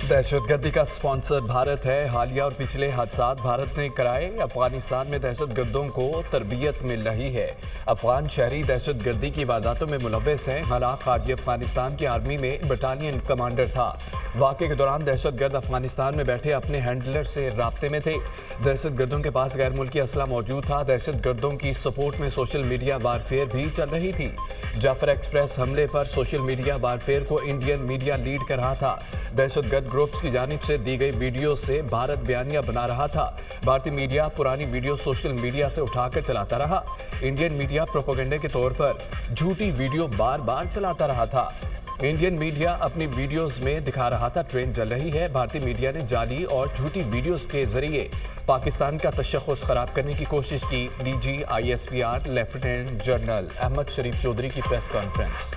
दहशत गर्दी का स्पॉन्सर भारत है। हालिया और पिछले हादसात भारत ने कराए। अफगानिस्तान में दहशत गर्दों को तरबियत मिल रही है। अफगान शहरी दहशत गर्दी की वारदातों में मुलव्वस हैं। हलाक खारजी अफगानिस्तान की आर्मी में बटालियन कमांडर था। वाक़े के दौरान दहशत गर्द अफगानिस्तान में बैठे अपने हैंडलर से राब्ते में थे। दहशत गर्दों के पास गैर मुल्की असला मौजूद था। दहशत गर्दों की सपोर्ट में सोशल मीडिया वारफेयर भी चल रही थी। जाफर एक्सप्रेस हमले पर सोशल मीडिया वारफेयर को इंडियन मीडिया लीड कर रहा था। दहशतगर्द ग्रुप्स की जानिब से दी गई वीडियो से भारत बयानिया बना रहा था। भारतीय मीडिया पुरानी वीडियो सोशल मीडिया से उठाकर चलाता रहा। इंडियन मीडिया प्रोपेगेंडे के तौर पर झूठी वीडियो बार बार चलाता रहा था। इंडियन मीडिया अपनी वीडियोस में दिखा रहा था ट्रेन जल रही है। भारतीय मीडिया ने जाली और झूठी वीडियोस के जरिए पाकिस्तान का तशख़्ख़ुस खराब करने की कोशिश की। DG ISPR lieutenant general Ahmed Sharif Chaudhry की प्रेस कॉन्फ्रेंस।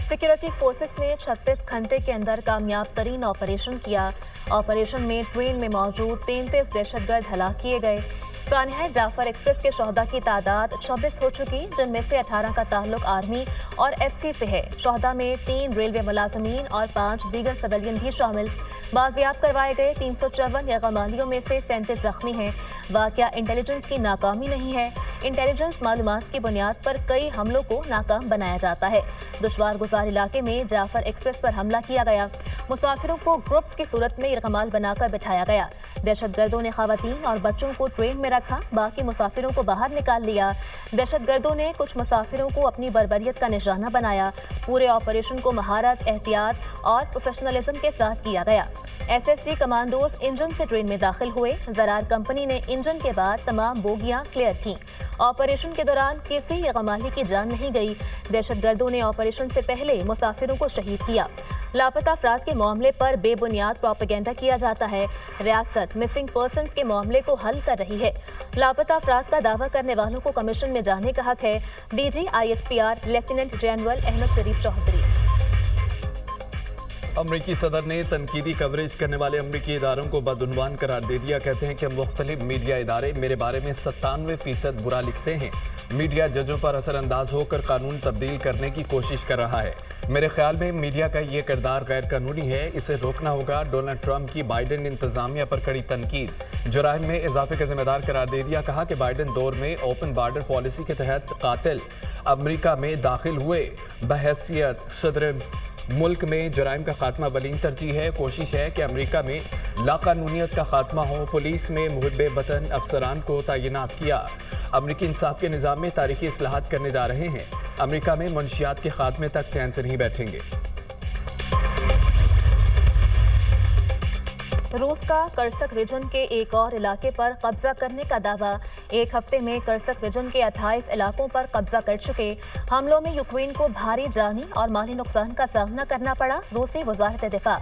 सिक्योरिटी फोर्सेस ने 36 घंटे के अंदर कामयाब तरीन ऑपरेशन किया। ऑपरेशन में ट्रेन में मौजूद 33 दहशतगर्द हलाक किए गए। सानिया जाफर एक्सप्रेस के शोहदा की तादाद 26 हो चुकी, जिनमें से 18 का ताल्लुक आर्मी और FC से है। शोहदा में 3 रेलवे मुलाजमीन और 5 दीगर सिविलियन भी शामिल। बाजियाब करवाए गए 354 यरगमालियों में से 37 जख्मी हैं। वाकया इंटेलिजेंस की नाकामी नहीं है। इंटेलिजेंस मालूमात की बुनियाद पर कई हमलों को नाकाम बनाया जाता है। दुश्वार गुजार इलाके में जाफर एक्सप्रेस पर हमला किया गया। मुसाफिरों को ग्रुप्स की सूरत में यरगमाल बनाकर बिठाया गया। दहशतगर्दों ने खवातीन और बच्चों को ट्रेन में रखा, बाकी मुसाफिरों को बाहर निकाल लिया। दहशतगर्दों ने कुछ मुसाफिरों को अपनी बर्बरियत का निशाना बनाया। पूरे ऑपरेशन को महारत, एहतियात और प्रोफेशनलिज्म के साथ किया गया। SSG कमांडोज इंजन से ट्रेन में दाखिल हुए। ज़रार कंपनी ने इंजन के बाद तमाम बोगियां क्लियर की। ऑपरेशन के दौरान किसी यरगमाली की जान नहीं गई। दहशतगर्दों ने ऑपरेशन से पहले मुसाफिरों को शहीद किया। लापता अफराद के मामले पर बेबुनियाद प्रोपेगेंडा किया जाता है। रियासत मिसिंग पर्सन्स के मामले को हल कर रही है। लापता अफराद का दावा करने वालों को कमीशन में जाने का हक है। DG ISPR lieutenant general Ahmed Sharif Chaudhry. अमरीकी सदर ने तनकीदी कवरेज करने वाले अमरीकी इदारों को बदउनवान करार दे दिया। कहते हैं कि मुख्तलिफ मीडिया इदारे मेरे बारे में 97% बुरा लिखते हैं। मीडिया जजों पर असरअंदाज होकर कानून तब्दील करने की कोशिश कर रहा है। मेरे ख्याल में मीडिया का ये किरदार गैर कानूनी है, इसे रोकना होगा। डोनाल्ड ट्रंप की बाइडेन इंतजामिया पर कड़ी तनकीद। जुराइम में इजाफे का जिम्मेदार करार दे दिया। कहा कि बाइडेन दौर में ओपन बॉर्डर पॉलिसी के तहत कातिल अमरीका में दाखिल हुए। बहैसियत सदर मुल्क में जुराइम का खात्मा बलीन तरजीह है। कोशिश है कि अमरीका में लाकानूनियत का खात्मा हो। पुलिस में मुहिब्बे वतन अफसरान को तैनात किया। अमरीकी इंसाफ के निज़ाम में तारीखी इस्लाहात करने जा रहे हैं। अमरीका में मंशियात के खात्मे तक चैन से नहीं बैठेंगे। रूस का कर्सक रीजन के एक और इलाके पर कब्जा करने का दावा। एक हफ्ते में कर्सक रीजन के 28 इलाकों पर कब्जा कर चुके। हमलों में यूक्रेन को भारी जानी और माली नुकसान का सामना करना पड़ा। रूसी वजारत दिफा।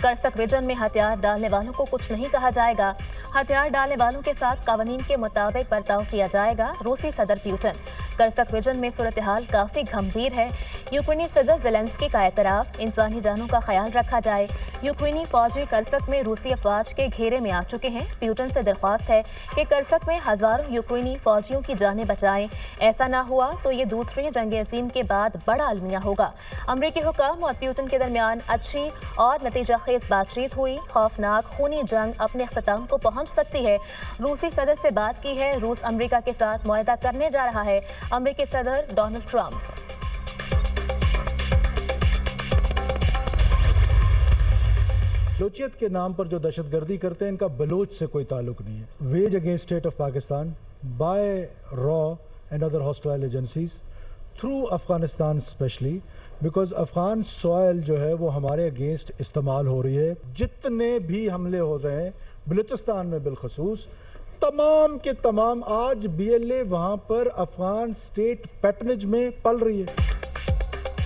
कर्सक रीजन में हथियार डालने वालों को कुछ नहीं कहा जाएगा। हथियार डालने वालों के साथ कानून के मुताबिक बर्ताव किया जाएगा। रूसी सदर पुतिन। कर्सक रीजन में सूरत हाल काफी गंभीर है। यूक्रेनी सदर ज़ेलेंस्की का एतराफ़, इंसानी जानों का ख्याल रखा जाए। यूक्रेनी फौजी कर्सक में रूसी अफवाज के घेरे में आ चुके हैं। पुतिन से दरख्वास्त है कि कर्सक में हजारों यूक्रेनी फौजियों की जानें बचाएं। ऐसा ना हुआ तो ये दूसरी जंग अज़ीम के बाद बड़ा अलमिया होगा। अमरीकी हुकाम और पुतिन के दरमियान अच्छी और नतीजा खेज बातचीत हुई। खौफनाक खूनी जंग अपने अख्ताम को पहुंच सकती है। रूसी सदर से बात की है। रूस अमरीका के साथ मुआहदा करने जा रहा है। अमरीकी सदर डोनाल्ड ट्रंप। बलोचियत के नाम पर जो दहशतगर्दी करते हैं, इनका बलोच से कोई ताल्लुक नहीं है। Wage against state of Pakistan by रॉ and other hostile agencies through Afghanistan especially, because Afghan soil जो है वो हमारे अगेंस्ट इस्तेमाल हो रही है। जितने भी हमले हो रहे हैं बलूचिस्तान में बिलखसूस, तमाम के तमाम आज BLA वहाँ पर अफगान स्टेट पैटर्नेज में पल रही है।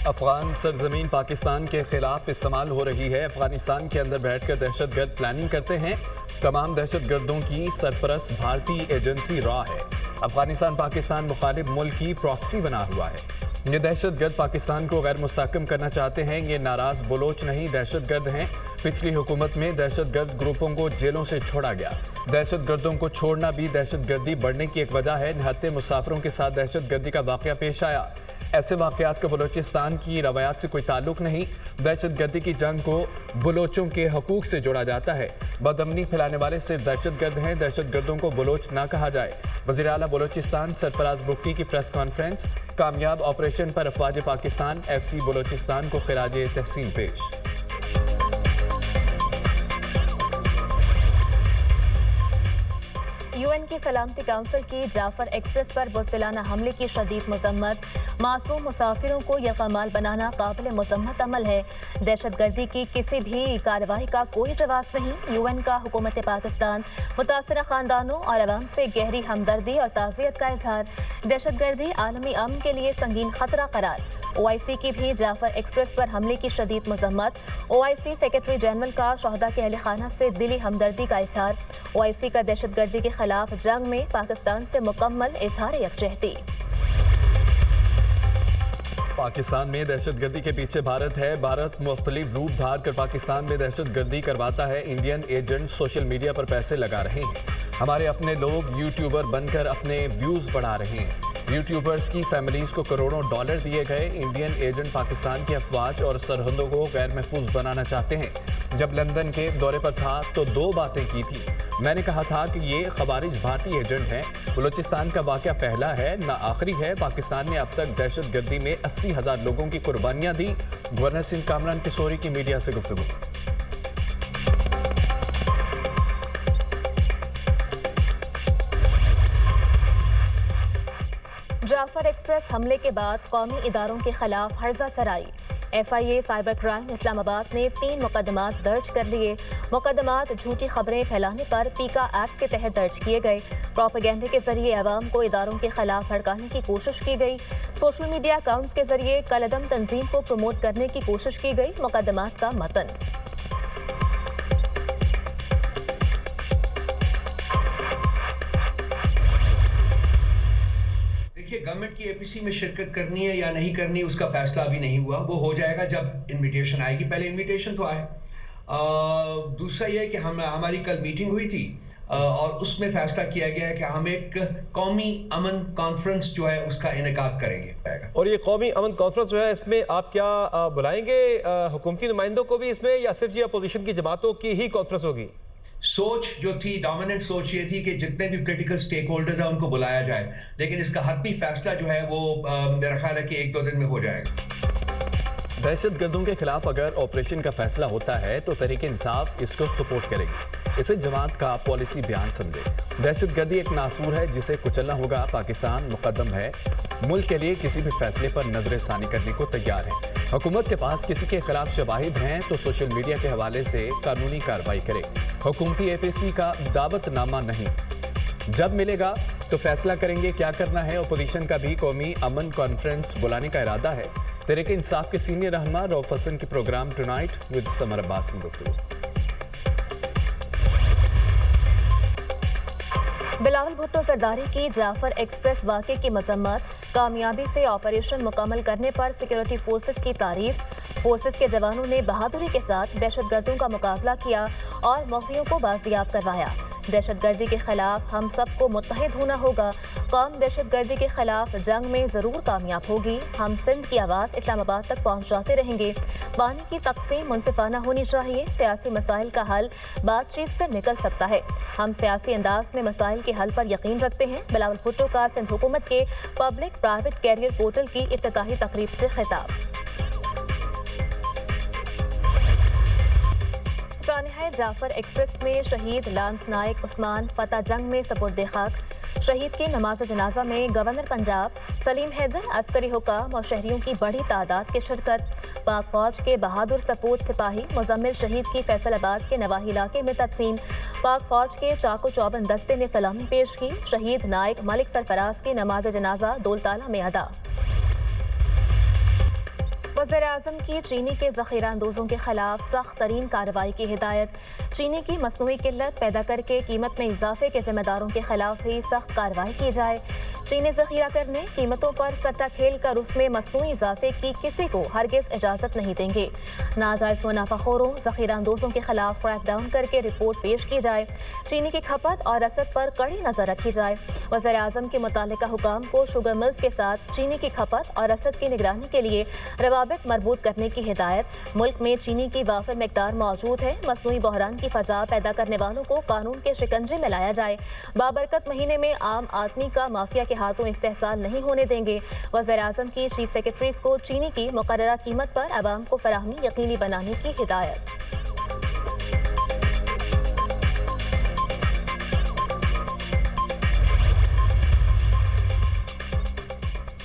अफगान सरजमीन पाकिस्तान के खिलाफ इस्तेमाल हो रही है। अफगानिस्तान के अंदर बैठकर दहशतगर्द प्लानिंग करते हैं। तमाम दहशतगर्दों की सरपरस्त भारतीय एजेंसी रॉ है। अफगानिस्तान पाकिस्तान मुखालिफ मुल्क की प्रॉक्सी बना हुआ है। یہ دہشت گرد پاکستان کو غیر مستحکم کرنا چاہتے ہیں. یہ ناراض بلوچ نہیں دہشت گرد ہیں. پچھلی حکومت میں دہشت گرد گروپوں کو جیلوں سے چھوڑا گیا. دہشت گردوں کو چھوڑنا بھی دہشت گردی بڑھنے کی ایک وجہ ہے. نہتے مسافروں کے ساتھ دہشت گردی کا واقعہ پیش آیا. ایسے واقعات کا بلوچستان کی روایات سے کوئی تعلق نہیں. دہشت گردی کی جنگ کو بلوچوں کے حقوق سے جوڑا جاتا ہے. بدامنی پھیلانے والے صرف دہشت گرد ہیں. دہشت گردوں کو بلوچ نہ کہا جائے. وزیر اعلیٰ بلوچستان سرفراز بگٹی کی پریس کانفرنس. کامیاب آپریشن پر افواج پاکستان FCC بلوچستان کو خراج تحسین پیش. UN کی سلامتی کونسل کی جعفر ایکسپریس پر بزدلانہ حملے کی شدید مذمت. معصوم مسافروں کو یرغمال بنانا قابل مذمت عمل ہے. دہشت گردی کی کسی بھی کارروائی کا کوئی جواز نہیں. UN کا حکومت پاکستان متاثرہ خاندانوں اور عوام سے گہری ہمدردی اور تعزیت کا اظہار. دہشت گردی عالمی امن کے لیے سنگین خطرہ قرار. OIC کی بھی جعفر ایکسپریس پر حملے کی شدید مذمت. OIC سیکرٹری جنرل کا شہداء کے اہل خانہ سے دلی ہمدردی کا اظہار. OIC کا دہشت گردی کے خلاف جنگ میں پاکستان سے مکمل اظہار یکجہتی. پاکستان میں دہشت گردی کے پیچھے بھارت ہے. بھارت مختلف روپ دھار کر پاکستان میں دہشت گردی کرواتا ہے. انڈین ایجنٹ سوشل میڈیا پر پیسے لگا رہے ہیں. ہمارے اپنے لوگ یوٹیوبر بن کر اپنے ویوز بڑھا رہے ہیں. یوٹیوبرز کی فیملیز کو کروڑوں ڈالر دیے گئے. انڈین ایجنٹ پاکستان کی افواج اور سرحدوں کو غیر محفوظ بنانا چاہتے ہیں. جب لندن کے دورے پر تھا تو 2 باتیں کی تھی. میں نے کہا تھا کہ یہ خوارج بھارتی ایجنٹ ہیں. بلوچستان کا واقعہ پہلا ہے نہ آخری ہے. پاکستان نے اب تک دہشت گردی میں 80,000 لوگوں کی قربانیاں دی. گورنر سندھ کامران کشوری کی میڈیا سے گفتگو. جعفر ایکسپریس حملے کے بعد قومی اداروں کے خلاف ہرزہ سرائی. FIA سائبر کرائم اسلام آباد نے 3 مقدمات درج کر لیے. مقدمات جھوٹی خبریں پھیلانے پر پیکا ایکٹ کے تحت درج کیے گئے. پروپیگنڈے کے ذریعے عوام کو اداروں کے خلاف بھڑکانے کی کوشش کی گئی. سوشل میڈیا اکاؤنٹس کے ذریعے کالعدم تنظیم کو پروموٹ کرنے کی کوشش کی گئی. مقدمات کا متن. گورنمنٹ کی APC میں شرکت کرنی ہے یا نہیں کرنی اس کا فیصلہ ابھی نہیں ہوا. وہ ہو جائے گا جب انویٹیشن آئے گی. پہلے انویٹیشن تو آئے. دوسرا یہ کہ ہماری کل میٹنگ ہوئی تھی اور اس میں فیصلہ کیا گیا ہے کہ ہم ایک قومی امن کانفرنس جو ہے اس کا انعقاد کریں گے. اور یہ قومی امن کانفرنس جو ہے اس میں آپ کیا بلائیں گے حکومتی نمائندوں کو بھی اس میں یا صرف یہ اپوزیشن کی جماعتوں کی ہی کانفرنس ہوگی؟ سوچ جو تھی ڈومیننٹ سوچ یہ تھی کہ جتنے بھی پولیٹیکل سٹیک ہولڈرز ہیں ان کو بلایا جائے. لیکن اس کا حتمی فیصلہ جو ہے وہ میرا خیال ہے کہ 1-2 دن میں ہو جائے گا. دہشت گردوں کے خلاف اگر آپریشن کا فیصلہ ہوتا ہے تو تحریک انصاف اس کو سپورٹ کرے گی. اسے جماعت کا پالیسی بیان سمجھے. دہشت گردی ایک ناسور ہے جسے کچلنا ہوگا. پاکستان مقدم ہے. ملک کے لیے کسی بھی فیصلے پر نظر ثانی کرنے کو تیار ہے. حکومت کے پاس کسی کے خلاف شواہد ہیں تو سوشل میڈیا کے حوالے سے قانونی کارروائی کرے. حکومتی APC کا دعوت نامہ نہیں. جب ملے گا تو فیصلہ کریں گے کیا کرنا ہے. اپوزیشن کا بھی قومی امن کانفرنس بلانے کا ارادہ ہے. تحریک انصاف کے سینئر رہنما رؤف حسن کی پروگرام ٹونائٹ ود سمر عباس میں گفتگو. بلاول بھٹو زرداری کی جعفر ایکسپریس واقعے کی مذمت. کامیابی سے آپریشن مکمل کرنے پر سیکورٹی فورسز کی تعریف. فورسز کے جوانوں نے بہادری کے ساتھ دہشت گردوں کا مقابلہ کیا اور مخفیوں کو بازیاب کروایا. دہشت گردی کے خلاف ہم سب کو متحد ہونا ہوگا. قوم دہشت گردی کے خلاف جنگ میں ضرور کامیاب ہوگی. ہم سندھ کی آواز اسلام آباد تک پہنچاتے رہیں گے. پانی کی تقسیم منصفانہ ہونی چاہیے. سیاسی مسائل کا حل بات چیت سے نکل سکتا ہے. ہم سیاسی انداز میں مسائل کے حل پر یقین رکھتے ہیں. بلاول بھٹو کا سندھ حکومت کے پبلک پرائیویٹ کیریئر پورٹل کی افتتاحی تقریب سے خطاب. سانحہ جعفر ایکسپریس میں شہید لانس نائک عثمان فتح جنگ میں سپرد خاک. شہید کی نماز جنازہ میں گورنر پنجاب سلیم حیدر، عسکری حکام اور شہریوں کی بڑی تعداد کی شرکت. پاک فوج کے بہادر سپوت سپاہی مزمل شہید کی فیصل آباد کے نواحی علاقے میں تدفین. پاک فوج کے چاقو چوبند دستے نے سلامی پیش کی. شہید نائک ملک سرفراز کی نماز جنازہ دولتالہ میں ادا. وزیر اعظم کی چینی کے ذخیرہ اندوزوں کے خلاف سخت ترین کارروائی کی ہدایت. چینی کی مصنوعی قلت پیدا کر کے قیمت میں اضافے کے ذمہ داروں کے خلاف بھی سخت کارروائی کی جائے. चीनी जखीरा करने, कीमतों पर सट्टा खेल कर उसमें मसनूई इजाफे की किसी को हरगिज इजाजत नहीं देंगे। नाजायज मुनाफाखोरों, जखीरा अंदोजों के खिलाफ क्रैकडाउन करके रिपोर्ट पेश की जाए। चीनी की खपत और रसद पर कड़ी नजर रखी जाए। वज़ीर आज़म के मुतालिका हुकाम को शुगर मिल्स के साथ चीनी की खपत और रसद की निगरानी के लिए रवाबित मरबूत करने की हिदायत। मुल्क में चीनी की वाफिर मिकदार मौजूद है। मसनूई बहरान की फजा पैदा करने वालों को कानून के शिकंजे में लाया जाए। बाबरकत महीने में आम आदमी का माफिया के हाथों इस्तेहसाल नहीं होने देंगे। वज़ीर आज़म की चीफ सेक्रेटरीज को चीनी की मुकर्ररा कीमत पर अवाम को फराहमी यकीनी बनाने की हिदायत।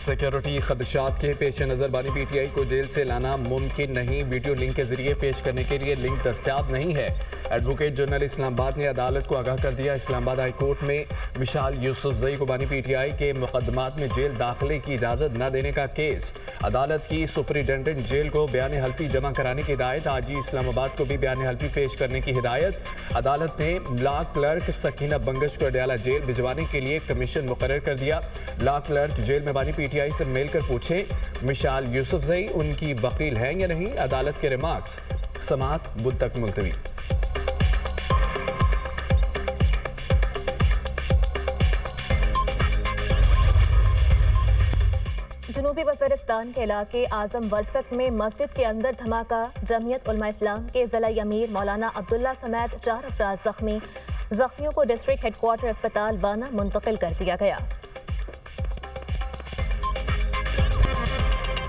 सिक्योरिटी खदशात के पेश नज़र बानी पीटीआई को जेल से लाना मुमकिन नहीं। वीडियो लिंक के जरिए पेश करने के लिए लिंक दस्तियाब नहीं है। एडवोकेट जनरल इस्लामाबाद ने अदालत को आगाह कर दिया। इस्लामाबाद हाई कोर्ट में मिसाल यूसुफजई को बानी पीटीआई के मुकदमात में जेल दाखिले की इजाज़त न देने का केस। अदालत की सुपरिटेंडेंट जेल को बयान हल्फी जमा कराने की हिदायत। आज ही इस्लामाबाद को भी बयान हल्फी पेश करने की हिदायत। अदालत ने लॉ क्लर्क सकीना बंगश को अडयाला जेल भिजवाने के लिए कमीशन मुकर्रर कर दिया। लॉ क्लर्क जेल में बानी पीटीआई से मिलकर पूछे मिसाल यूसुफजई उनकी वकील हैं या नहीं। अदालत के रिमार्क्स समाअत बुध तक मुलतवी। जनूबी वज़ीरिस्तान के इलाके आज़म वरसत में मस्जिद के अंदर धमाका। जमीयत उलमा इस्लाम के ज़िला अमीर मौलाना अब्दुल्ला समेत 4 अफराद जख्मी। जख्मियों को डिस्ट्रिक्ट हेडक्वार्टर अस्पताल वाना मुंतकिल कर दिया गया।